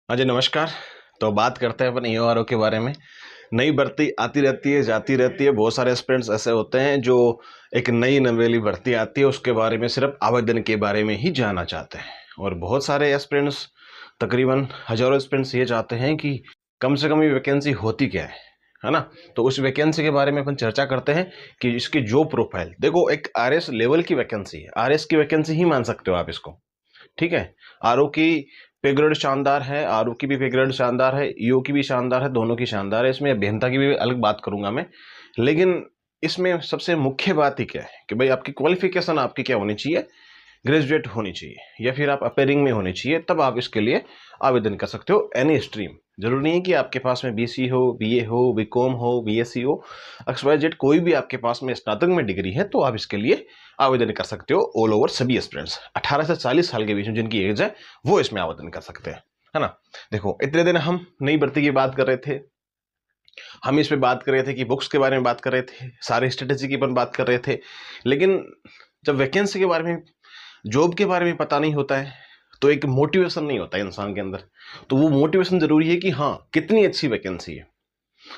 हाँ जी, नमस्कार। तो बात करते हैं अपन ईओआरओ के बारे में। नई भर्ती आती रहती है, जाती रहती है। बहुत सारे एस्पिरेंट्स ऐसे होते हैं जो एक नई नवेली भर्ती आती है उसके बारे में सिर्फ आवेदन के बारे में ही जानना चाहते हैं, और बहुत सारे एस्पिरेंट्स, तकरीबन हजारों एस्पिरेंट्स ये चाहते हैं कि कम से कम ये वैकेंसी होती क्या है ना। तो उस वैकेंसी के बारे में अपन चर्चा करते हैं कि इसकी जॉब प्रोफाइल देखो। एक आरएस लेवल की वैकेंसी है, आरएस की वैकेंसी ही मान सकते हो आप इसको। ठीक है। आरओ की पे ग्रेड शानदार है, आरओ की भी पे ग्रेड शानदार है, ईओ की भी शानदार है, दोनों की शानदार है। इसमें अभियंता की भी अलग बात करूंगा मैं। लेकिन इसमें सबसे मुख्य बात ही क्या है कि भाई आपकी क्वालिफिकेशन आपकी क्या होनी चाहिए। ग्रेजुएट होनी चाहिए या फिर आप अपेयरिंग में होनी चाहिए, तब आप इसके लिए आवेदन कर सकते हो। एनी स्ट्रीम, जरूरी नहीं है कि आपके पास में बीसी हो, बीए हो, बीकॉम हो, बीएससी हो, XYZ कोई भी आपके पास में स्नातक में डिग्री है तो आप इसके लिए आवेदन कर सकते हो। ऑल ओवर सभी स्टूडेंट्स 18 से 40 साल के बीच में जिनकी एज है वो इसमें आवेदन कर सकते हैं, है ना। देखो, इतने दिन हम नई भर्ती की बात कर रहे थे, हम इस पे बात कर रहे थे कि बुक्स के बारे में बात कर रहे थे, सारे स्ट्रेटेजी की अपन बात कर रहे थे। लेकिन जब वैकेंसी के बारे में, जॉब के बारे में पता नहीं होता है तो एक मोटिवेशन नहीं होता है इंसान के अंदर। तो वो मोटिवेशन जरूरी है कि हाँ कितनी अच्छी वैकेंसी है,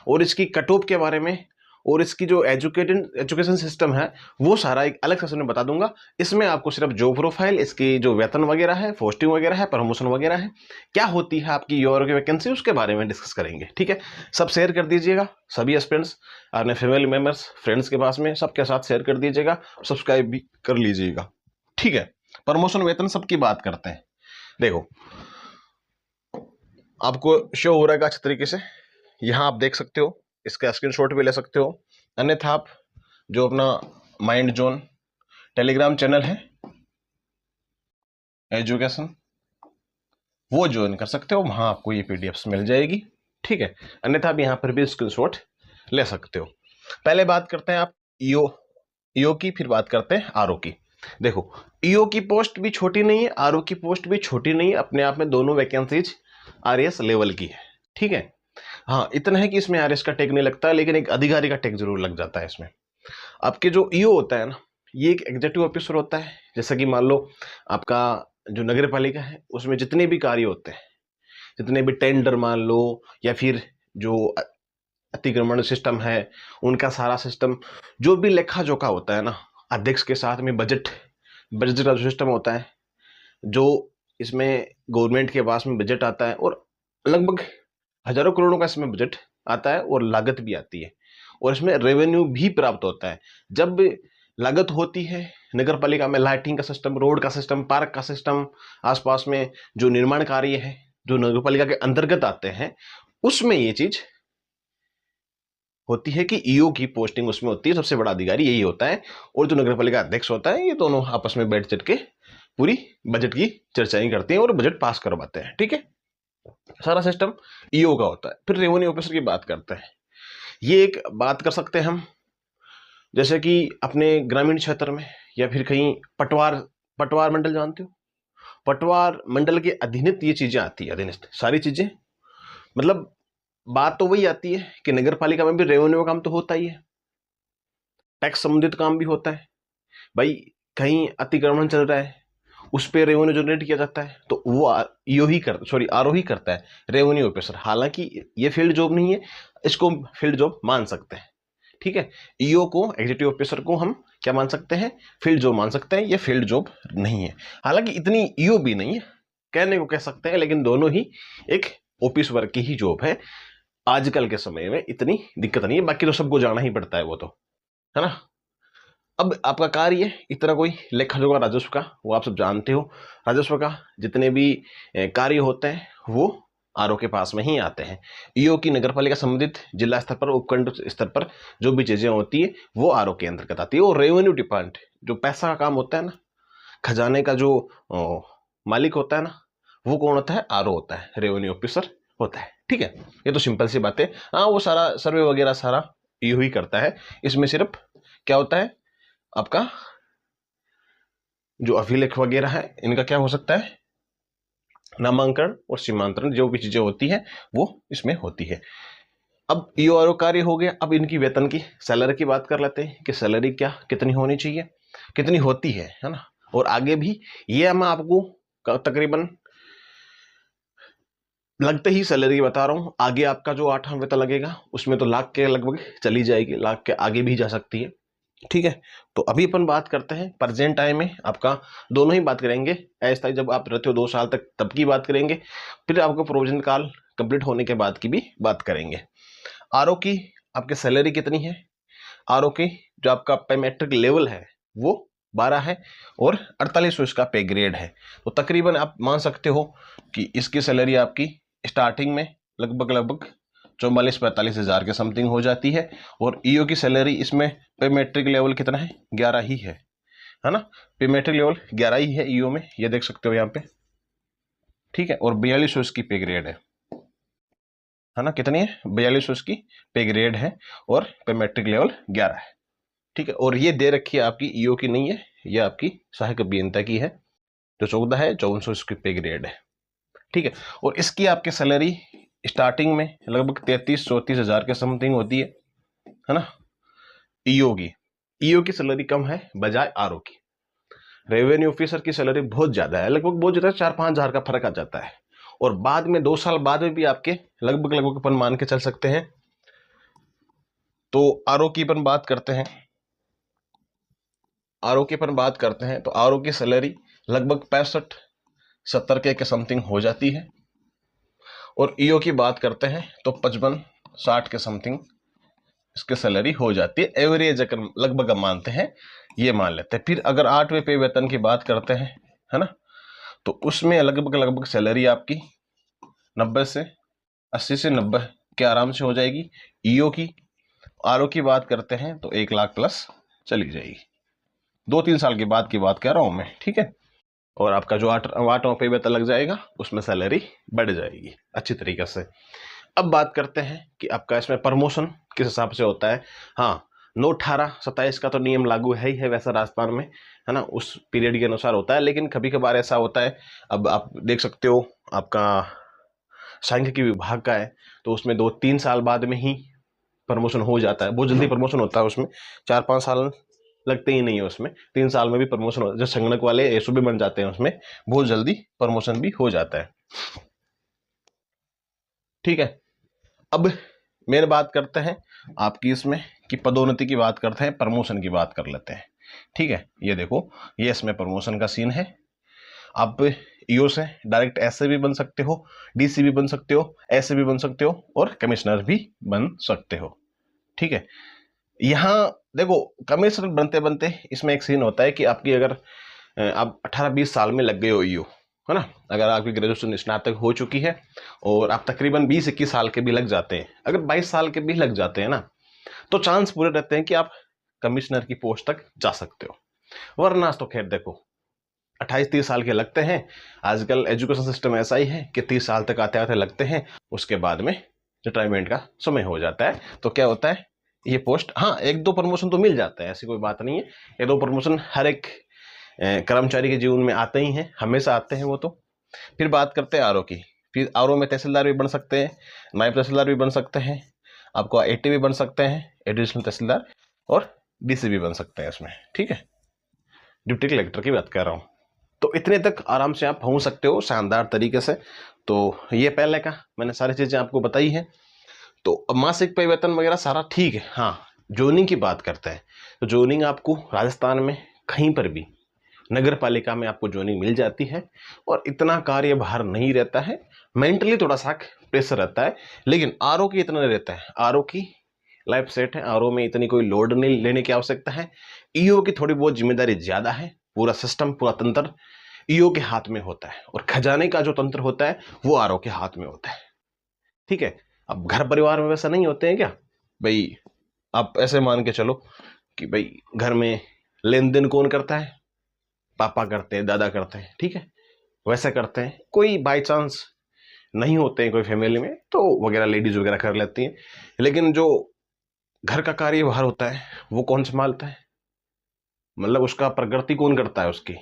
और इसकी कट ऑफ के बारे में, और इसकी जो एजुकेशन सिस्टम है वो सारा एक अलग सेशन में बता दूंगा। इसमें आपको सिर्फ जॉब प्रोफाइल, इसकी जो वेतन वगैरह है, पोस्टिंग वगैरह है, प्रमोशन वगैरह है, क्या होती है आपकी ईओआरओ की वैकेंसी, उसके बारे में डिस्कस करेंगे। ठीक है। सब शेयर कर दीजिएगा, सभी एस्पिरेंट्स अपने फैमिली मेम्बर्स, फ्रेंड्स के पास में सबके साथ शेयर कर दीजिएगा, सब्सक्राइब भी कर लीजिएगा। ठीक है। प्रमोशन वेतन सबकी बात करते हैं। देखो, आपको शो हो रहा है अच्छे तरीके से, यहां आप देख सकते हो, इसका स्क्रीनशॉट भी ले सकते हो। अन्यथा आप जो अपना माइंड जोन टेलीग्राम चैनल है एजुकेशन, वो ज्वाइन कर सकते हो, वहां आपको ये पीडीएफ्स मिल जाएगी। ठीक है। अन्यथा आप यहां पर भी स्क्रीनशॉट ले सकते हो। पहले बात करते हैं आप ईओ ईओ की, फिर बात करते हैं आरओ की। देखो, ईओ की पोस्ट भी छोटी नहीं है, आरओ की पोस्ट भी छोटी नहीं है, अपने आप में दोनों वैकेंसीज आरएस लेवल की है। ठीक है। हाँ, इतना है कि इसमें आरएस का टैग नहीं लगता, लेकिन एक अधिकारी का टैग जरूर लग जाता है इसमें। आपके जो ईओ होता है ना, ये एक एग्जीक्यूटिव ऑफिसर होता है। जैसा कि मान लो आपका जो नगर पालिका है उसमें जितने भी कार्य होते हैं, जितने भी टेंडर मान लो, या फिर जो अतिक्रमण सिस्टम है, उनका सारा सिस्टम, जो भी लेखा जोखा होता है ना, अध्यक्ष के साथ में बजट बजट का जो सिस्टम होता है, जो इसमें गवर्नमेंट के पास में बजट आता है, और लगभग हजारों करोड़ों का इसमें बजट आता है, और लागत भी आती है, और इसमें रेवेन्यू भी प्राप्त होता है। जब लागत होती है नगर पालिका में, लाइटिंग का सिस्टम, रोड का सिस्टम, पार्क का सिस्टम, आसपास में जो निर्माण कार्य है जो नगर पालिका के अंतर्गत आते हैं, उसमें ये चीज होती है कि ईओ की पोस्टिंग उसमें होती है। सबसे बड़ा अधिकारी यही होता है, और जो नगर पालिका अध्यक्ष होता है, ये दोनों आपस में बैठ चढ़ के पूरी बजट की चर्चाएं करते हैं और बजट पास करवाते हैं। ठीक है। सारा सिस्टम ईओ का होता है। फिर रेवेन्यू ऑफिसर की बात करते हैं। ये एक बात कर सकते हैं हम, जैसे कि अपने ग्रामीण क्षेत्र में या फिर कहीं पटवार पटवार मंडल जानते हो, पटवार मंडल के अधीनस्थ ये चीजें आती है, अधीनस्थ सारी चीजें। मतलब बात तो वही आती है कि नगर पालिका में भी रेवेन्यू का काम तो होता ही है, टैक्स संबंधित काम भी होता है। भाई, कहीं अतिक्रमण चल रहा है, उस पर रेवेन्यू जनरेट किया जाता है, तो वो ईओ ही कर सॉरी आरओ ही करता है, रेवेन्यू ऑफिसर। हालांकि ये फील्ड जॉब नहीं है, इसको फील्ड जॉब मान सकते हैं। ठीक है। ईओ को, एग्जीक्यूटिव ऑफिसर को हम क्या मान सकते हैं, फील्ड जॉब मान सकते हैं। ये फील्ड जॉब नहीं है, हालांकि इतनी ईओ भी नहीं है, कहने को कह सकते हैं, लेकिन दोनों ही एक ऑफिस वर्क की ही जॉब है। आजकल के समय में इतनी दिक्कत नहीं है, बाकी तो सबको जाना ही पड़ता है, वो तो है ना। अब आपका कार्य इतना कोई लेखा जोखा राजस्व का, वो आप सब जानते हो। राजस्व का जितने भी कार्य होते हैं वो आरओ के पास में ही आते हैं। ईओ की नगर पालिका संबंधित जिला स्तर पर, उपखंड स्तर पर जो भी चीजें होती है वो आरओ के अंतर्गत आती है। और रेवेन्यू डिपार्टमेंट, जो पैसा का काम होता है ना, खजाने का जो मालिक होता है ना, वो कौन होता है, आरओ होता है, रेवेन्यू ऑफिसर होता है। ठीक है। ये तो सिंपल सी बात है। हाँ, वो सारा सर्वे वगैरह सारा ईओ ही करता है। इसमें सिर्फ क्या होता है, आपका जो अभिलेख वगैरह है इनका क्या हो सकता है, नामांकन और सीमांतरण, जो भी चीजें होती है वो इसमें होती है। अब ईओआरओ कार्य हो गया। अब इनकी वेतन की, सैलरी की बात कर लेते हैं कि सैलरी क्या कितनी होनी चाहिए, कितनी होती है ना। और आगे भी ये मैं आपको तकरीबन लगते ही सैलरी बता रहा हूँ, आगे आपका जो 8वां वेतन लगेगा उसमें तो लाख के लगभग चली जाएगी, लाख के आगे भी जा सकती है। ठीक है, तो अभी अपन बात करते हैं प्रेजेंट टाइम में आपका, दोनों ही बात करेंगे। अस्थायी जब आप रहते हो 2 साल तक तब की बात करेंगे, फिर आपको प्रोविजन काल कंप्लीट होने के बाद की भी बात करेंगे। आरओ की आपकी सैलरी कितनी है? आरओ की जो आपका पे मैट्रिक लेवल है वो 12 है और 48 इसका पे ग्रेड है। तो तकरीबन आप मान सकते हो कि इसकी सैलरी आपकी स्टार्टिंग में लगभग 44-45 हज़ार के समथिंग हो जाती है। और ईओ की सैलरी इसमें पे मैट्रिक लेवल कितना है? 11 ही है ना? पे मैट्रिक लेवल 11 ही है ईओ में, ये देख सकते हो यहाँ पे। ठीक है, और 42 इसकी पे ग्रेड है ना? कितनी है? 42 इसकी पे ग्रेड है और पे मैट्रिक लेवल 11 है। ठीक है, और ये दे रखी है आपकी ईओ की नहीं है, ये आपकी सहायक अभियंता की है जो 14 है, 5400 इसकी पे ग्रेड है। ठीक है, और इसकी आपकी सैलरी स्टार्टिंग में लगभग 33-34 हज़ार के समथिंग होती है ना? ईओ की सैलरी कम है बजाय आरओ की। रेवेन्यू ऑफिसर की सैलरी बहुत ज्यादा है, लगभग बहुत ज्यादा, 4-5 हज़ार का फर्क आ जाता है। और बाद में 2 साल बाद में भी आपके लगभग अपन मान के चल सकते हैं। तो आरओ की अपन बात करते हैं, तो आरओ की सैलरी लगभग 65-70 के समथिंग हो जाती है। और ईओ की बात करते हैं तो 55-60 के समथिंग इसकी सैलरी हो जाती है। एवरेज अगर लगभग हम मानते हैं, ये मान लेते हैं। फिर अगर 8वें पे वेतन की बात करते हैं, है ना, तो उसमें लगभग सैलरी आपकी 80 से 90 के आराम से हो जाएगी ईओ की। आरओ की बात करते हैं तो 1 लाख प्लस चली जाएगी। 2-3 साल के बाद की बात कह रहा हूं मैं। ठीक है, और आपका जो 8वां पे वेतन लग जाएगा उसमें सैलरी बढ़ जाएगी अच्छी तरीके से। अब बात करते हैं कि आपका इसमें प्रमोशन किस हिसाब से होता है। हाँ, 9/18-27 का तो नियम लागू है ही है वैसा राजस्थान में, है ना, उस पीरियड के अनुसार होता है। लेकिन कभी कभार ऐसा होता है, अब आप देख सकते हो आपका सांख्यिकी विभाग का है तो उसमें 2-3 साल बाद में ही प्रमोशन हो जाता है, बहुत जल्दी प्रमोशन होता है उसमें, 4-5 साल लगते ही नहीं है उसमें, 3 साल में भी प्रमोशन हो, जो संगणक वाले एसओबी बन जाते हैं उसमें बहुत जल्दी प्रमोशन भी हो जाता है। ठीक है, अब मेन बात करते हैं आपकी इसमें कि पदोन्नति की बात करते हैं, प्रमोशन की बात कर लेते हैं। ठीक है, ये देखो, ये इसमें प्रमोशन का सीन है। आप ईओ से डायरेक्ट ऐसे भी बन सकते हो, डीसी भी बन सकते हो, ऐसे भी बन सकते हो और कमिश्नर भी बन सकते हो। ठीक है, यहाँ देखो कमिश्नर बनते बनते इसमें एक सीन होता है कि आपकी अगर आप 18-20 साल में लग गए हो ईओ, है ना, अगर आपकी ग्रेजुएशन स्नातक हो चुकी है और आप तकरीबन 20-21 साल के भी लग जाते हैं, अगर 22 साल के भी लग जाते हैं ना, तो चांस पूरे रहते हैं कि आप कमिश्नर की पोस्ट तक जा सकते हो। वरना तो खैर देखो 28-30 साल के लगते हैं, आजकल एजुकेशन सिस्टम ऐसा ही है कि 30 साल तक आते आते लगते हैं, उसके बाद में रिटायरमेंट का समय हो जाता है। तो क्या होता है, ये पोस्ट, हाँ 1-2 प्रमोशन तो मिल जाता है, ऐसी कोई बात नहीं है, 1-2 प्रमोशन हर एक कर्मचारी के जीवन में आते ही हैं, हमेशा आते हैं वो तो। फिर बात करते हैं आरओ की। फिर आरओ में तहसीलदार भी बन सकते हैं, नायब तहसीलदार भी बन सकते हैं, आपको एटी भी बन सकते हैं, एडिशनल तहसीलदार, और डीसी भी बन सकते हैं इसमें। ठीक है, डिप्टी कलेक्टर की बात कर रहा हूँ। तो इतने तक आराम से आप पहुंच सकते हो शानदार तरीके से। तो ये पहले का मैंने सारी चीज़ें आपको बताई हैं। तो अब मासिक पे वेतन वगैरह सारा ठीक है। हाँ, जोनिंग की बात करते हैं तो जोनिंग आपको राजस्थान में कहीं पर भी नगर पालिका में आपको जोनिंग मिल जाती है और इतना कार्यभार नहीं रहता है, मेंटली थोड़ा सा प्रेशर रहता है, लेकिन आरओ की इतना नहीं रहता है। आरओ की लाइफ सेट है, आरओ में इतनी कोई लोड नहीं लेने की आवश्यकता है। ईओ की थोड़ी बहुत जिम्मेदारी ज्यादा है, पूरा सिस्टम पूरा तंत्र ईओ के हाथ में होता है और खजाने का जो तंत्र होता है वो आरओ के हाथ में होता है। ठीक है, अब घर परिवार में वैसा नहीं होते हैं क्या भाई, आप ऐसे मान के चलो कि भाई घर में लेन देन कौन करता है, पापा करते हैं, दादा करते हैं, ठीक है, वैसे करते हैं। कोई बाई चांस नहीं होते हैं कोई फैमिली में तो वगैरह लेडीज वगैरह कर लेती हैं, लेकिन जो घर का कार्यभार होता है वो कौन संभालता है, मतलब उसका प्रगति कौन करता है, उसकी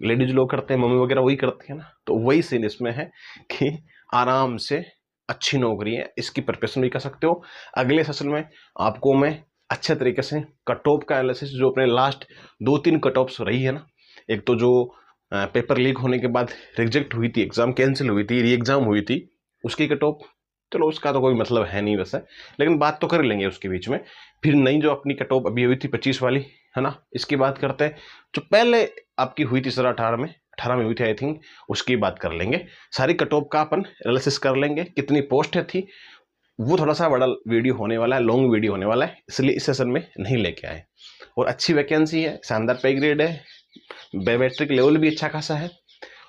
लेडीज लोग करते हैं, मम्मी वगैरह वही करती है ना। तो वही सीन इसमें है कि आराम से अच्छी नौकरी है, इसकी प्रिपरेशन भी कर सकते हो। अगले सेशन में आपको मैं अच्छे तरीके से कट ऑफ का एनालिसिस, जो अपने लास्ट 2-3 कट ऑफ्स रही है ना, एक तो जो पेपर लीक होने के बाद रिजेक्ट हुई थी, एग्जाम कैंसिल हुई थी, री एग्जाम हुई थी, उसकी कट ऑफ, चलो उसका तो कोई मतलब है नहीं वैसे, लेकिन बात तो कर लेंगे उसके बीच में। फिर नई जो अपनी कट ऑफ अभी हुई थी 25 वाली, है ना, इसकी बात करते हैं। जो पहले आपकी हुई थी सर 18 में हुई थी आई थिंक, उसकी बात कर लेंगे। सारी कट ऑफ का अपन एनालिसिस कर लेंगे, कितनी पोस्ट थी। वो थोड़ा सा बड़ा वीडियो होने वाला है, लॉन्ग वीडियो होने वाला है, इसलिए इस सेशन में नहीं लेके आए। और अच्छी वैकेंसी है, शानदार पे ग्रेड है, बायोमेट्रिक लेवल भी अच्छा खासा है,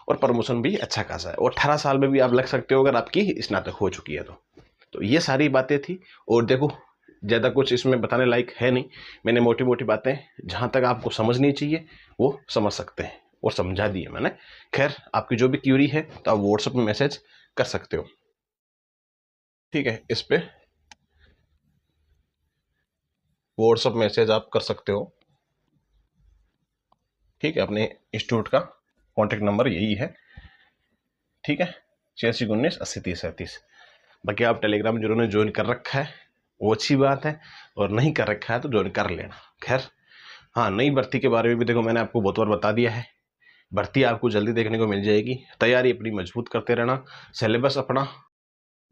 और प्रमोशन भी अच्छा खासा है, और 18 साल में भी आप लग सकते हो अगर आपकी स्नातक हो चुकी है तो ये सारी बातें थी। और देखो ज़्यादा कुछ इसमें बताने लायक है नहीं, मैंने मोटी मोटी बातें जहाँ तक आपको समझनी चाहिए वो समझ सकते हैं और समझा दी है मैंने। खैर आपकी जो भी क्यूरी है तो आप व्हाट्सएप में मैसेज कर सकते हो, ठीक है, इस पे व्हाट्सएप मैसेज आप कर सकते हो, ठीक है। अपने इंस्टीट्यूट का कॉन्टेक्ट नंबर यही है, ठीक है, 8619 80 30 37। बाकी आप टेलीग्राम जिन्होंने ज्वाइन कर रखा है वो अच्छी बात है, और नहीं कर रखा है तो ज्वाइन कर लेना। खैर हाँ, नई भर्ती के बारे में भी देखो मैंने आपको बहुत बार बता दिया है, भर्ती आपको जल्दी देखने को मिल जाएगी। तैयारी अपनी मजबूत करते रहना, सिलेबस अपना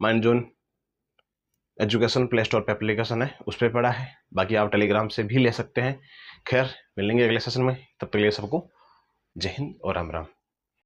mind zone education play store पे एप्लीकेशन है उस पर पड़ा है, बाकी आप टेलीग्राम से भी ले सकते हैं। खैर मिलेंगे अगले सेशन में, तब तक के लिए सबको जय हिंद और राम राम।